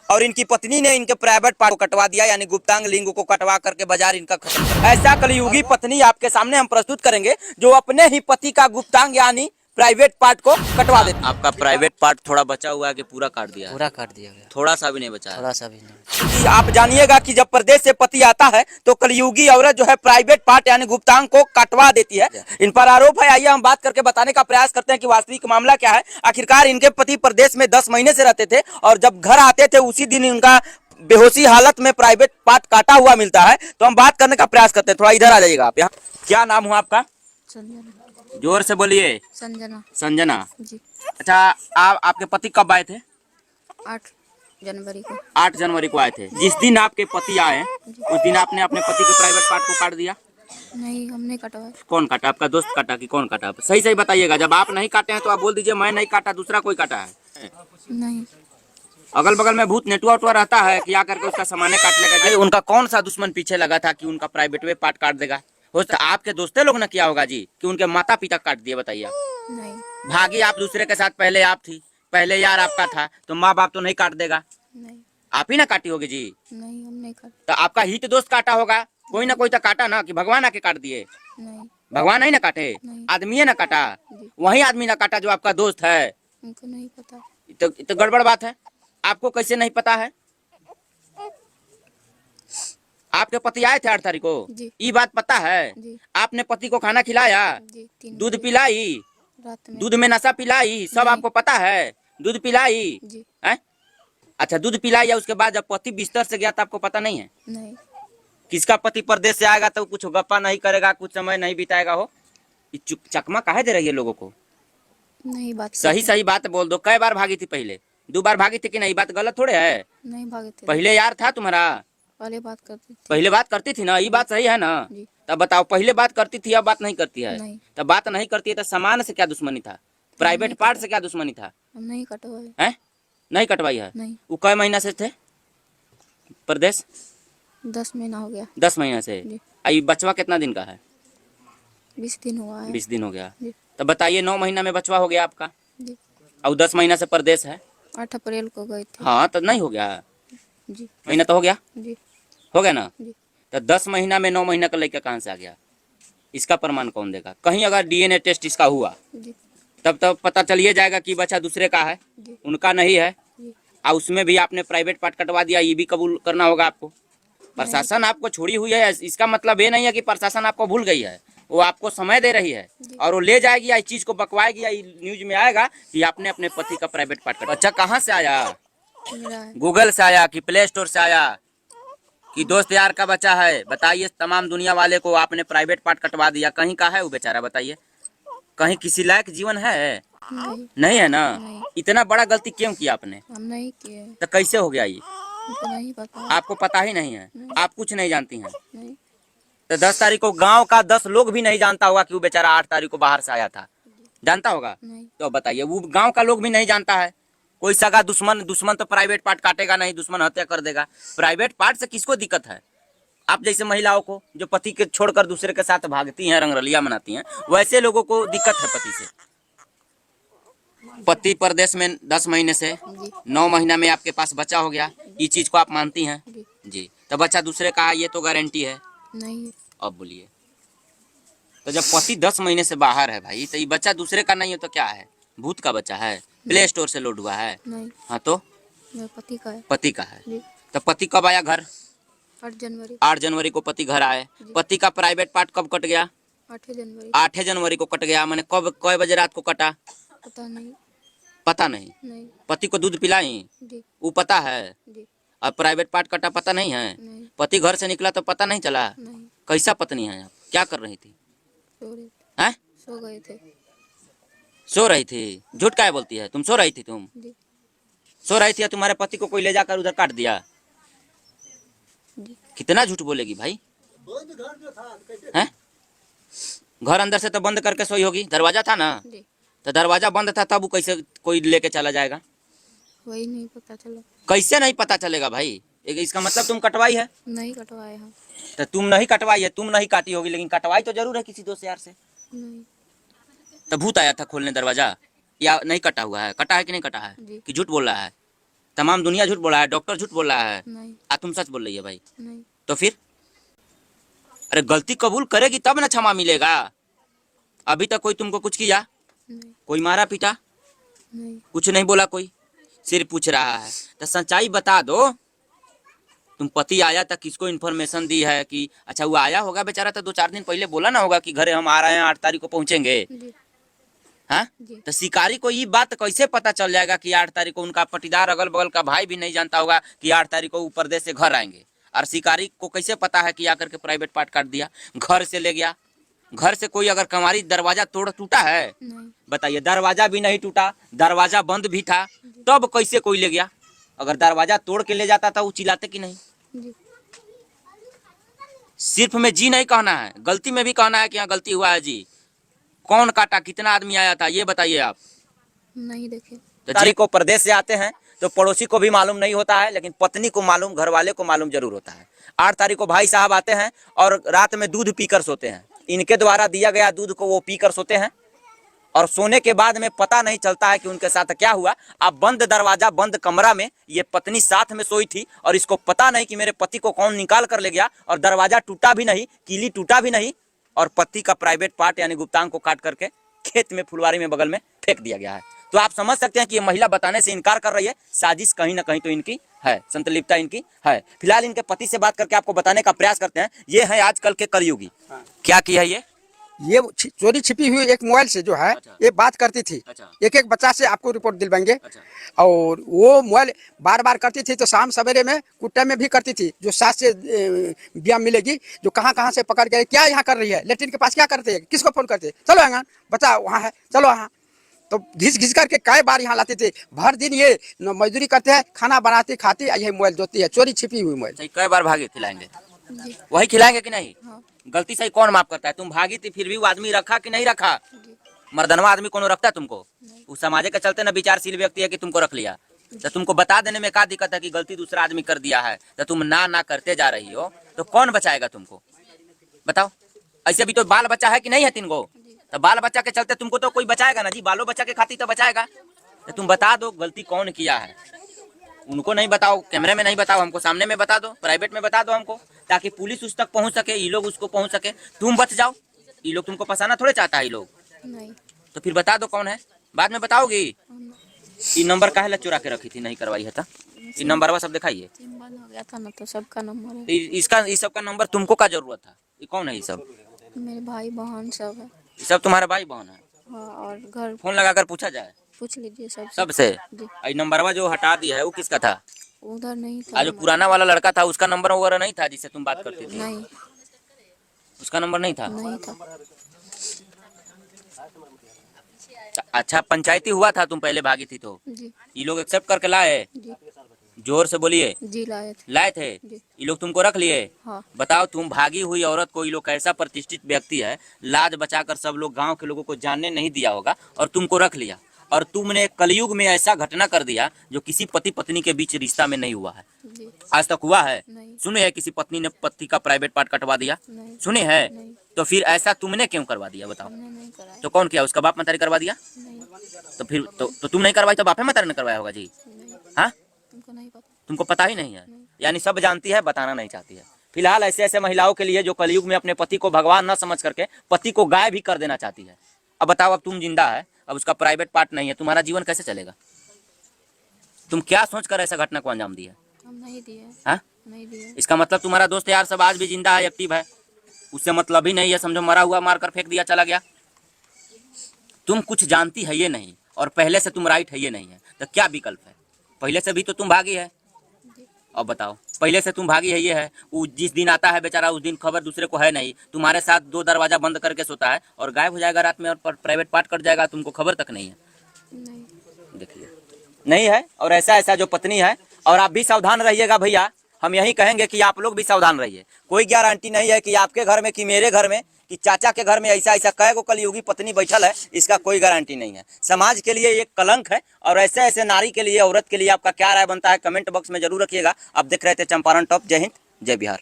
और इनकी पत्नी ने इनके प्राइवेट पार्ट को कटवा दिया, यानी गुप्तांग लिंग को कटवा करके बाजार इनका खत्म। ऐसा कलयुगी पत्नी आपके सामने हम प्रस्तुत करेंगे जो अपने ही पति का गुप्तांग यानी प्राइवेट पार्ट को कटवा देती है। आपका प्राइवेट पार्ट थोड़ा बचा हुआ है कि पूरा काट दिया? पूरा काट दिया गया, थोड़ा सा भी नहीं बचा? थोड़ा सा भी नहीं। आप जानिएगा कि जब परदेश से पति आता है तो कलयुगी औरत जो है प्राइवेट पार्ट यानी गुप्तांग को कटवा देती है। इन पर आरोप है। आइए हम बात करके बताने का प्रयास करते हैं कि वास्तविक मामला क्या है। आखिरकार इनके पति परदेश में 10 महीने से रहते थे और जब घर आते थे उसी दिन इनका बेहोशी हालत में प्राइवेट पार्ट काटा हुआ मिलता है। तो हम बात करने का प्रयास करते हैं। थोड़ा इधर आ जाइएगा आप। यहाँ क्या नाम हुआ आपका? संजना। जोर से बोलिए। संजना। संजना जी। अच्छा, आपके पति कब आए थे? 8 जनवरी को। 8 जनवरी को आए थे। जिस दिन आपके पति आए उस दिन आपने अपने पति के प्राइवेट पार्ट को काट दिया? नहीं, हमने कटवाया। कौन काटा? आपका दोस्त काटा कि कौन काटा? सही सही बताइएगा। जब आप नहीं काटे हैं तो आप बोल दीजिए मैं नहीं काटा, दूसरा कोई काटा है। नहीं। अगल बगल में भूत नेटुआ उटुआ रहता है कि आकर के उसका सामान काट लेगा? उनका कौन सा दुश्मन पीछे लगा था कि उनका प्राइवेट वे पार्ट काट देगा? हो सकता आपके दोस्ते लोग ने किया होगा जी कि उनके माता पिता काट दिए? बताइए। नहीं। भागी आप दूसरे के साथ, पहले आप थी, पहले यार आपका था, तो माँ बाप तो नहीं काट देगा? नहीं। आप ही ना काटी होगी जी? नहीं, हमने काट। तो आपका हित दोस्त काटा होगा, कोई ना कोई तो काटा ना, कि भगवान आके काट दिए? नहीं। भगवान नहीं ना काटे, आदमी ना काटा? वही आदमी ना काटा जो आपका दोस्त है? हमको नहीं पता। तो गड़बड़ बात है। आपको कैसे नहीं पता है? आपके पति आए थे 8 तारीख को? जी। ये बात पता है? जी। आपने पति को खाना खिलाया? जी। 3 दूध बजे पिलाई? रात में। दूध में नशा पिलाई? सब नहीं। आपको पता है? दूध पिलाई जी। है? अच्छा, दूध पिलाई या उसके बाद जब पति बिस्तर से गया तो आपको पता नहीं है? नहीं। किसका पति परदेश से आएगा तो कुछ गप्पा नहीं करेगा, कुछ समय नहीं बिताएगा? हो चकमा काहे दे रही है लोगों को? नहीं, बात सही सही बात बोल दो। कई बार भागी थी? पहले 2 बार भागी थी कि नहीं? बात गलत थोड़े है। नहीं भागे थे। पहले यार था तुम्हारा? पहले बात करती थी। पहले बात करती थी ना? ये बात सही है ना? जी। तब बताओ, पहले बात करती थी अब बात नहीं करती है? नहीं। तब बात नहीं करती है तो सामान से क्या दुश्मनी था? प्राइवेट पार्ट से क्या दुश्मनी था? हम नहीं कटवाए। हैं? नहीं कटवाई है? नहीं। वो कई महीना से थे परदेश? 10 महीना हो गया। 10 महीना से। जी। आई बचवा कितना दिन का है? 20 दिन हुआ है। 20 दिन हो गया। जी। तो बताइए, 9 महीना में बचवा हो गया आपका जी। और 10 महीना से परदेश है। 8 अप्रैल को गए थे। हाँ, तो नहीं हो गया? जी। महीना तो हो गया? जी। हो गया ना? जी। तो 10 महीना में 9 महीना का लड़का कहाँ से आ गया? इसका प्रमाण कौन देगा? कहीं अगर डीएनए टेस्ट इसका हुआ जी। तब पता चलिए जाएगा कि बच्चा दूसरे का है, जी। उनका नहीं है। जी। और उसमें भी आपने प्राइवेट पार्ट कटवा दिया, ये भी कबूल करना होगा आपको। प्रशासन आपको छोड़ी हुई है, इसका मतलब ये नहीं है कि प्रशासन आपको भूल गई है। वो आपको समय दे रही है और वो ले जाएगी या इस चीज को बकवाएगी या न्यूज में आएगा कि आपने अपने पति का प्राइवेट पार्ट कटवा। बच्चा कहाँ से आया? मेरा है। गूगल से आया कि प्ले स्टोर से आया कि दोस्त यार का बच्चा है? बताइए, तमाम दुनिया वाले को आपने प्राइवेट पार्ट कटवा दिया। कहीं का है वो बेचारा? बताइए, कहीं किसी लायक जीवन है? नहीं। नहीं है ना? नहीं। इतना बड़ा गलती क्यों किया आपने? हम नहीं किए। तो कैसे हो गया ये? हमको नहीं पता। आपको पता ही नहीं है? आप कुछ नहीं जानती हैं? नहीं। तो 10 तारीख को गांव का 10 लोग भी नहीं जानता होगा कि वो बेचारा 8 तारीख को बाहर से आया था? जानता होगा? नहीं। तो बताइए, वो गांव का लोग भी नहीं जानता है? कोई सगा दुश्मन तो प्राइवेट पार्ट काटेगा नहीं, दुश्मन हत्या कर देगा। प्राइवेट पार्ट से किसको दिक्कत है? आप जैसे महिलाओं को जो पति के छोड़कर दूसरे के साथ भागती हैं, रंगरलिया मनाती हैं, वैसे लोगों को दिक्कत है पति से। पति परदेश में 10 महीने से 9 महीना में आपके पास बच्चा हो गया, ये चीज को आप मानती हैं? जी। तो बच्चा दूसरे का है, ये तो गारंटी है? नहीं। अब बोलिए, तो जब पति 10 महीने से बाहर है भाई, तो ये बच्चा दूसरे का नहीं है तो क्या है? भूत का बच्चा है? प्ले स्टोर से लोड हुआ है? नहीं। हाँ, तो मेरे पति का है। पति का है। जी। तो पति कब आया घर? 8 जनवरी। 8 जनवरी को पति घर आए। पति का प्राइवेट पार्ट कब कट गया? 8 जनवरी। 8 जनवरी को कट गया। मैंने कब, कई बजे रात को कटा? पता नहीं। पता नहीं। नहीं। पति को दूध पिलाई? जी। वो पता है? जी। अब प्राइवेट पार्ट कटा पता नहीं है? नहीं। पति घर से निकला तो पता नहीं चला? नहीं। कैसा पत्नी है आप? क्या कर रही थी? सो रहे हैं? सो गए थे। सो रही थी? झूठ काहे बोलती है? तुम सो रही थी? तुम जी। सो रही थी? तुम्हारे पति को कोई ले जाकर उधर काट दिया? जी। कितना झूठ बोलेगी भाई? हैं? घर अंदर से तो बंद करके सोई होगी, दरवाजा था ना? जी। तो दरवाजा बंद था, तब वो कैसे कोई लेके चला जाएगा? वही नहीं पता चला। कैसे नहीं पता चलेगा भाई? इसका मतलब तुम कटवाई है? नहीं कटवाए हम। तो तुम नहीं कटवाई है, तुम नहीं काटी होगी, लेकिन कटवाई तो जरूर है किसी दोस्त यार से। नहीं। तो भूत आया था खोलने दरवाजा? या नहीं कटा हुआ है? कटा है कि नहीं कटा है? जी। कि झूठ बोल रहा है? तमाम दुनिया झूठ बोला है, डॉक्टर झूठ बोल रहा है, नहीं तुम सच बोल रही है भाई? नहीं तो फिर अरे गलती कबूल करेगी तब ना क्षमा मिलेगा। अभी तक कोई तुमको कुछ किया? नहीं कोई मारा पीटा? नहीं कुछ नहीं बोला कोई? सिर्फ पूछ रहा है। तो सच्चाई बता दो, तुम पति आया था, किसको इन्फॉर्मेशन दी है कि अच्छा वो आया होगा बेचारा, तो 2-4 दिन पहले बोला ना होगा कि घरे हम आ रहे हैं, 8 तारीख को पहुंचेंगे। जी हाँ, जी तो शिकारी को ये बात कैसे पता चल जाएगा कि 8 तारीख को उनका पटीदार अगल बगल का भाई भी नहीं जानता होगा कि 8 तारीख को वो परदेश से घर आएंगे? और शिकारी को कैसे पता है कि आकर के प्राइवेट पार्ट काट दिया, घर से ले गया? घर से कोई अगर कमारी दरवाजा टूटा है? नहीं बताइए, दरवाजा भी नहीं टूटा, दरवाजा बंद भी था, तब कैसे कोई ले गया? अगर दरवाजा तोड़ के ले जाता था वो चिल्लाते कि नहीं? जी सिर्फ में जी नहीं कहना है, गलती में भी कहना है कि यहाँ गलती हुआ है जी। कौन काटा, कितना आदमी आया था, ये बताइए आप। नहीं देखे। तो तारीख को परदेश से आते हैं तो पड़ोसी को भी मालूम नहीं होता है, लेकिन पत्नी को मालूम, घर वाले को मालूम जरूर होता है। 8 तारीख को भाई साहब आते हैं और रात में दूध पीकर सोते हैं। इनके द्वारा दिया गया दूध को वो पीकर सोते हैं और सोने के बाद में पता नहीं चलता है कि उनके साथ क्या हुआ। अब बंद दरवाजा, बंद कमरा में ये पत्नी साथ में सोई थी और इसको पता नहीं कि मेरे पति को कौन निकाल कर ले गया, और दरवाजा टूटा भी नहीं, कीली टूटा भी नहीं, और पति का प्राइवेट पार्ट यानी गुप्तांग को काट करके खेत में, फुलवारी में बगल में फेंक दिया गया है। तो आप समझ सकते हैं कि ये महिला बताने से इनकार कर रही है। साजिश कहीं ना कहीं तो इनकी है, संतलिप्तता इनकी है। फिलहाल इनके पति से बात करके आपको बताने का प्रयास करते हैं। ये है आजकल के कलयुगी। क्या किया ये चोरी छिपी हुई एक मोबाइल से जो है, अच्छा। ये बात करती थी। अच्छा। एक बच्चा से आपको रिपोर्ट दिलवाएंगे। अच्छा। और वो मोबाइल बार बार करती थी, तो शाम सवेरे में कुट्टे में भी करती थी, जो सास से ब्याह मिलेगी, जो कहाँ कहाँ से पकड़ के क्या यहाँ कर रही है, लेटरिन के पास क्या करते है, किसको फोन करते, चलो यहाँ बच्चा वहाँ है, चलो यहाँ। तो घिस घिस करके कई बार यहाँ लाते थे। भर दिन ये मजदूरी करते हैं, खाना बनाती खाती, यही मोबाइल जोती है, चोरी छिपी हुई मोबाइल। कई बार भागे, खिलाएंगे जी वही खिलाएंगे कि नहीं? हाँ गलती से कौन माफ करता है? तुम भागी थी फिर भी वो आदमी रखा कि नहीं रखा? जी मर्दनवा आदमी कौन रखता है तुमको? नहीं। उस समाज के चलते ना विचारशील व्यक्ति है कि तुमको रख लिया। तो तुमको बता देने में क्या दिक्कत है कि गलती दूसरा आदमी कर दिया है, तो तुम ना करते जा रही हो, तो कौन बचाएगा तुमको? बताओ। ऐसे भी तो बाल बच्चा है कि नहीं है 3 गो? तो बाल बच्चा के चलते तुमको तो कोई बचाएगा ना जी, बालो बच्चा के खातिर तो बचाएगा। तो तुम बता दो गलती कौन किया है। उनको नहीं बताओ, कैमरे में नहीं बताओ, हमको सामने में बता दो, प्राइवेट में बता दो हमको, ताकि पुलिस उस तक पहुंच सके, ये लोग उसको पहुंच सके, तुम बच जाओ। ये लोग तुमको फंसाना थोड़े चाहता है ये लोग। नहीं तो फिर बता दो कौन है, बाद में बताओगी। ये नंबर काहे ला चुरा के रखी थी, नहीं करवाई है? ये नंबर सब दिखाइए। सिम बंद हो गया था ना, तो सबका नंबर है। इसका, इस सब का नंबर तुमको क्या जरूरत है? ये कौन है ये सब? मेरे भाई बहन सब है। ये सब तुम्हारे भाई बहन है? हाँ, और घर फोन लगाकर पूछा जाए पूछ लीजिए सबसे। जी ये नंबरवा जो हटा दिया है वो किसका था? उधर नहीं था। आज जो पुराना वाला लड़का था उसका नंबर वगैरह नहीं था जिससे तुम बात करती थी? नहीं उसका नंबर नहीं था? नहीं था। अच्छा, पंचायती हुआ था तुम पहले भागी थी तो? जी ये लोग एक्सेप्ट करके लाए? जी जोर से बोलिए। जी लाए थे। लाए थे? जी ये लोग तुमको रख लिए? हाँ बताओ, तुम भागी हुई औरत को ये लोग कैसा प्रतिष्ठित व्यक्ति है, लाज बचाकर सब लोग गांव के लोगों को जानने नहीं दिया होगा और तुमको रख लिया, और तुमने कलयुग में ऐसा घटना कर दिया जो किसी पति पत्नी के बीच रिश्ता में नहीं हुआ है। जी आज तक हुआ है? नहीं सुने है किसी पत्नी ने पति का प्राइवेट पार्ट कटवा दिया? नहीं सुने है? नहीं। तो फिर ऐसा तुमने क्यों करवा दिया बताओ? हमने नहीं कराया। तो कौन किया? उसका बाप मतारी करवा दिया? नहीं तो फिर तो तुम नहीं करवाई तो बापे मतारी ने करवाया होगा जी? नहीं हाँ, तुमको नहीं पता। तुमको पता ही नहीं है, नहीं। यानी सब जानती है, बताना नहीं चाहती है। फिलहाल ऐसे ऐसे महिलाओं के लिए जो कलयुग में अपने पति को भगवान न समझ करके पति को गाय भी कर देना चाहती है। अब बताओ, अब तुम जिंदा है, अब उसका प्राइवेट पार्ट नहीं है, तुम्हारा जीवन कैसे चलेगा? तुम क्या सोचकर ऐसा घटना को अंजाम दिया? हम नहीं दिए। हाँ? नहीं दिए। इसका मतलब तुम्हारा दोस्त यार सब आज भी जिंदा है, एक्टिव है, उससे मतलब ही नहीं है, समझो मरा हुआ मार कर फेंक दिया, चला गया। तुम कुछ जानती है ये नहीं, और पहले से तुम राइट है ये नहीं है, तो क्या विकल्प है? पहले से भी तो तुम भागी है। अब बताओ, पहले से तुम भागी है ये है, वो जिस दिन आता है बेचारा उस दिन खबर दूसरे को है नहीं, तुम्हारे साथ 2 दरवाजा बंद करके सोता है और गायब हो जाएगा रात में, और प्राइवेट पार्ट कट जाएगा, तुमको खबर तक नहीं है। नहीं देखिए, नहीं है। और ऐसा ऐसा जो पत्नी है, और आप भी सावधान रहिएगा भैया, हम यही कहेंगे कि आप लोग भी सावधान रहिए। कोई गारंटी नहीं है कि आपके घर में, कि मेरे घर में, कि चाचा के घर में ऐसा ऐसा कई गो कलयुगी पत्नी बैठल है, इसका कोई गारंटी नहीं है। समाज के लिए एक कलंक है, और ऐसे ऐसे नारी के लिए, औरत के लिए आपका क्या राय बनता है कमेंट बॉक्स में जरूर रखिएगा। आप देख रहे थे चंपारण टॉप। जय हिंद, जय बिहार।